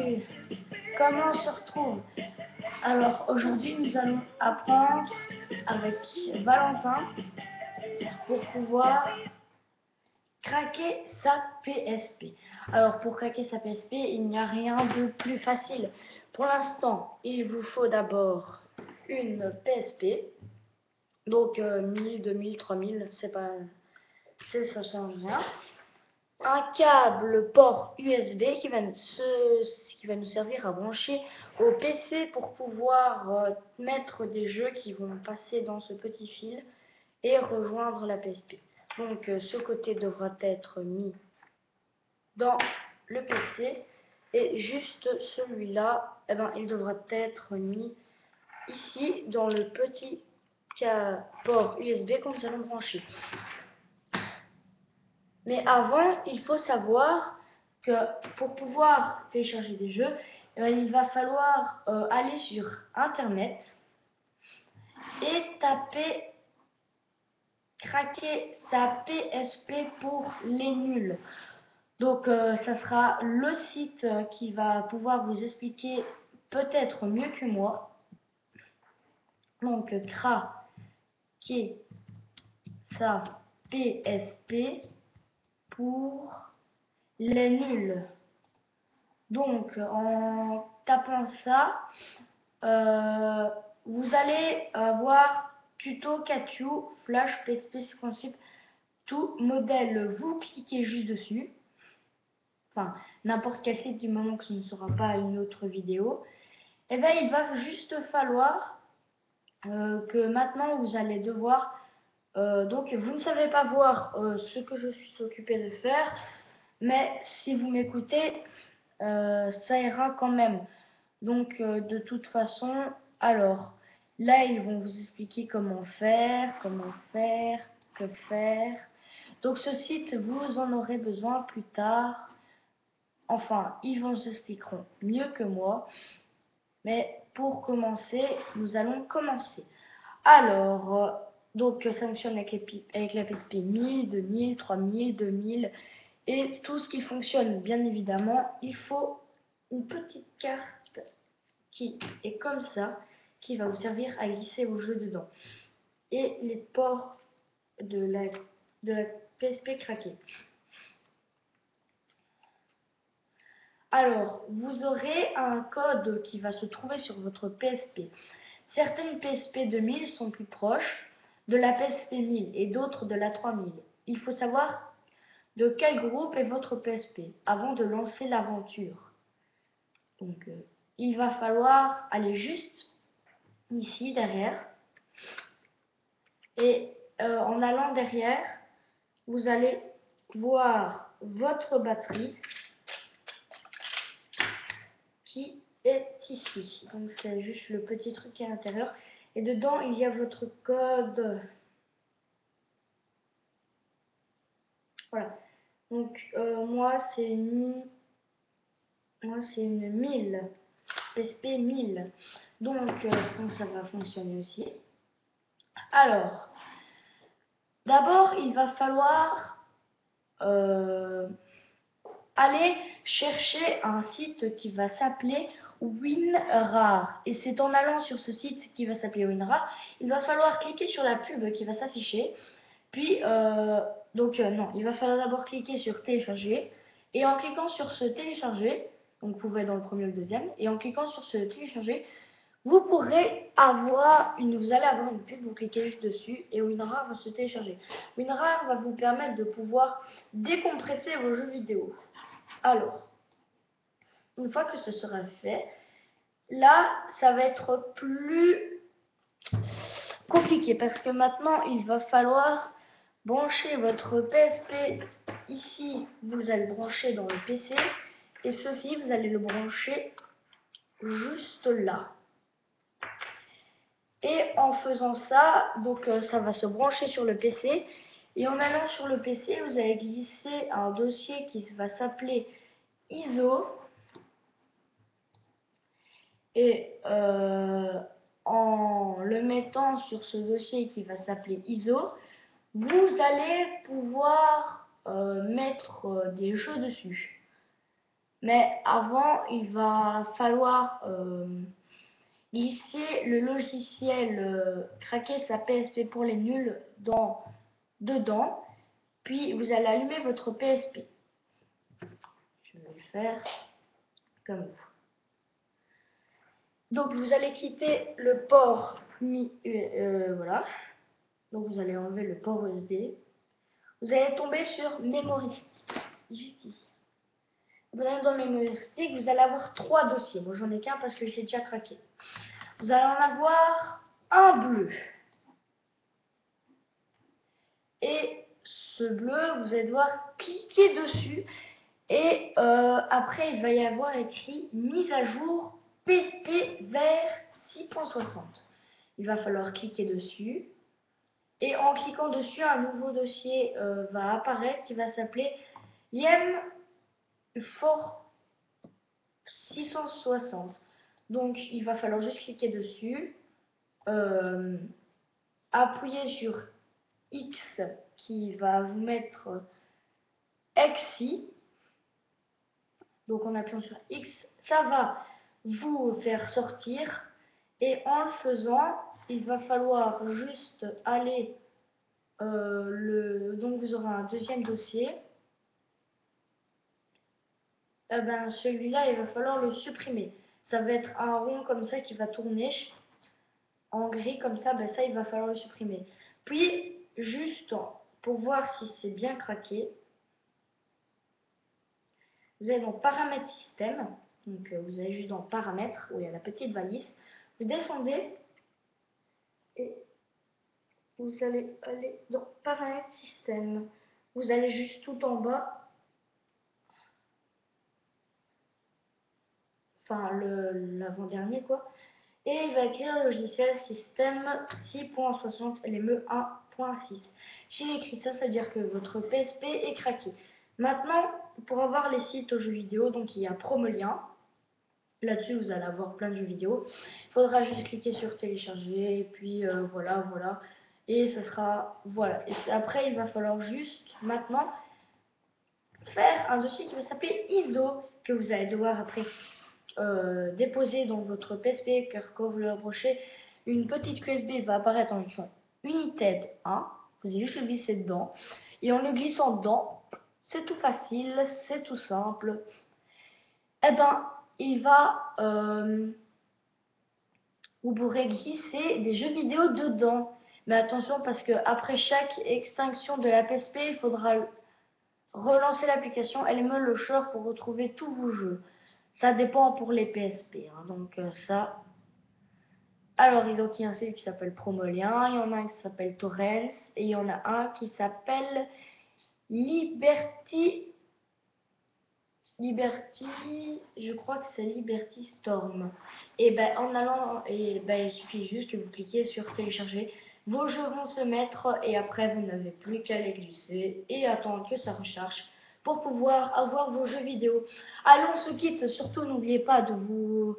Salut! Comment on se retrouve? Alors aujourd'hui nous allons apprendre avec Valentin pour pouvoir craquer sa PSP. Alors pour craquer sa PSP, il n'y a rien de plus facile. Pour l'instant, il vous faut d'abord une PSP. Donc 1000, 2000, 3000, ça change rien. Un câble port USB qui va nous servir à brancher au PC pour pouvoir mettre des jeux qui vont passer dans ce petit fil et rejoindre la PSP. Donc ce côté devra être mis dans le PC et juste celui-là, il devra être mis ici dans le petit port USB que nous allons brancher. Mais avant, il faut savoir que pour pouvoir télécharger des jeux, il va falloir aller sur Internet et taper craquer sa PSP pour les nuls. Donc ça sera le site qui va pouvoir vous expliquer peut-être mieux que moi. Donc craquer sa PSP pour les nuls. Donc en tapant ça, vous allez avoir tuto Katiu, Flash, PSP, principe, tout modèle. Vous cliquez juste dessus. Enfin, n'importe quel site du moment que ce ne sera pas une autre vidéo. Et bien il va juste falloir que maintenant vous allez devoir donc vous ne savez pas voir ce que je suis occupé de faire, mais si vous m'écoutez, ça ira quand même. Donc de toute façon, alors là ils vont vous expliquer comment faire, que faire. Donc ce site, vous en aurez besoin plus tard. Enfin, ils vous expliqueront mieux que moi. Mais pour commencer, nous allons commencer. Alors, donc ça fonctionne avec la PSP 1000, 2000, 3000, 2000 et tout ce qui fonctionne, bien évidemment. Il faut une petite carte qui est comme ça, qui va vous servir à glisser vos jeux dedans. Et les ports de la PSP craqués. Alors, vous aurez un code qui va se trouver sur votre PSP. Certaines PSP 2000 sont plus proches de la PSP 1000 et d'autres de la 3000. Il faut savoir de quel groupe est votre PSP avant de lancer l'aventure. Donc, il va falloir aller juste ici, derrière. Et en allant derrière, vous allez voir votre batterie qui est ici. Donc c'est juste le petit truc qui est à l'intérieur. Et dedans, il y a votre code. Voilà. Donc moi c'est une 1000. PSP 1000. Donc ça va fonctionner aussi. Alors, d'abord, il va falloir aller chercher un site qui va s'appeler WinRAR. Et c'est en allant sur ce site qui va s'appeler WinRAR, il va falloir cliquer sur la pub qui va s'afficher. Puis, non, il va falloir d'abord cliquer sur télécharger. Et en cliquant sur ce télécharger, donc vous pouvez dans le premier ou le deuxième, et en cliquant sur ce télécharger, vous allez avoir une pub, vous cliquez juste dessus et WinRAR va se télécharger. WinRAR va vous permettre de pouvoir décompresser vos jeux vidéo. Alors, une fois que ce sera fait, là, ça va être plus compliqué parce que maintenant, il va falloir brancher votre PSP ici, vous allez le brancher dans le PC et ceci, vous allez le brancher juste là. Et en faisant ça, donc ça va se brancher sur le PC. Et en allant sur le PC, vous allez glisser un dossier qui va s'appeler ISO. Et en le mettant sur ce dossier qui va s'appeler ISO, vous allez pouvoir mettre des jeux dessus. Mais avant, il va falloir glisser le logiciel craquer sa PSP pour les nuls dedans. Puis vous allez allumer votre PSP. Je vais le faire comme vous. Donc vous allez quitter le port voilà. Donc vous allez enlever le port USB. Vous allez tomber sur Memory Stick, juste ici. Vous allez dans Memory Stick, vous allez avoir 3 dossiers. Moi j'en ai qu'un parce que je l'ai déjà craqué. Vous allez en avoir un bleu. Et ce bleu, vous allez devoir cliquer dessus. Et après, il va y avoir écrit mise à jour PSP vers 6.60. Il va falloir cliquer dessus. Et en cliquant dessus, un nouveau dossier va apparaître qui va s'appeler YEM for 660. Donc, il va falloir juste cliquer dessus, appuyer sur X qui va vous mettre EXI. Donc, en appuyant sur X, ça va vous faire sortir. Et en le faisant, il va falloir juste aller donc vous aurez un deuxième dossier. Celui-là, il va falloir le supprimer. Ça va être un rond comme ça qui va tourner en gris comme ça. Ça, il va falloir le supprimer. Puis, juste pour voir si c'est bien craqué, vous allez dans Paramètres système. Donc, vous allez juste dans Paramètres où il y a la petite valise. Vous descendez et vous allez aller dans Paramètres système. Vous allez juste tout en bas. Enfin, l'avant-dernier quoi. Et il va écrire logiciel système 6.60 LME 1.6. S'il écrit ça, ça veut dire que votre PSP est craqué. Maintenant, pour avoir les sites aux jeux vidéo, donc il y a Promolien. Là-dessus, vous allez avoir plein de jeux vidéo. Il faudra juste cliquer sur télécharger, et puis voilà. Et ça sera, voilà. Et après, il va falloir juste, maintenant, faire un dossier qui va s'appeler ISO, que vous allez devoir après déposer dans votre PSP, car quand vous le rapprochez, une petite clé USB va apparaître en écran United 1. Vous allez juste le glisser dedans. Et en le glissant dedans, c'est tout facile, c'est tout simple. Il va... vous pourrez glisser des jeux vidéo dedans. Mais attention, parce que après chaque extinction de la PSP, il faudra relancer l'application LME Launcher pour retrouver tous vos jeux. Ça dépend pour les PSP. Donc ça... Alors, il y a un site qui s'appelle Promolien, il y en a un qui s'appelle Torrents, et il y en a un qui s'appelle Liberty, je crois que c'est Liberty Storm. Et en allant, il suffit juste que vous cliquez sur télécharger, vos jeux vont se mettre, et après vous n'avez plus qu'à les glisser et attendre que ça recharge pour pouvoir avoir vos jeux vidéo. Allez, on se quitte, surtout n'oubliez pas de vous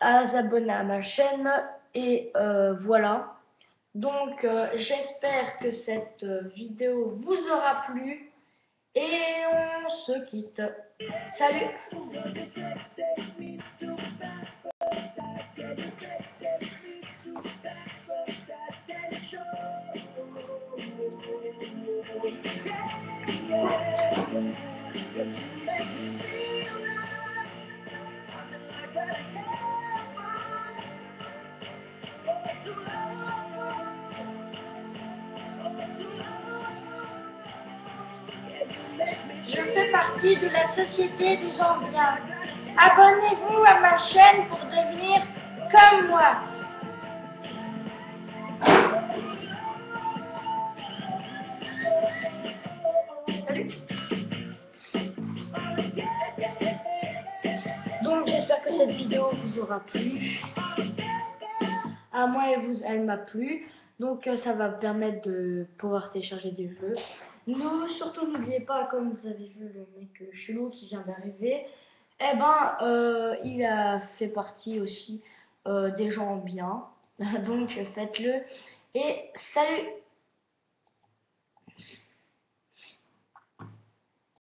abonner à ma chaîne et voilà. Donc j'espère que cette vidéo vous aura plu et on se quitte. Salut! Je fais partie de la société des gens bien. Abonnez-vous à ma chaîne pour devenir comme moi. Salut. Donc j'espère que cette vidéo vous aura plu. À moi elle m'a plu. Donc ça va permettre de pouvoir télécharger des jeux. Surtout n'oubliez pas, comme vous avez vu le mec chelou qui vient d'arriver, il a fait partie aussi des gens bien. Donc faites-le et salut!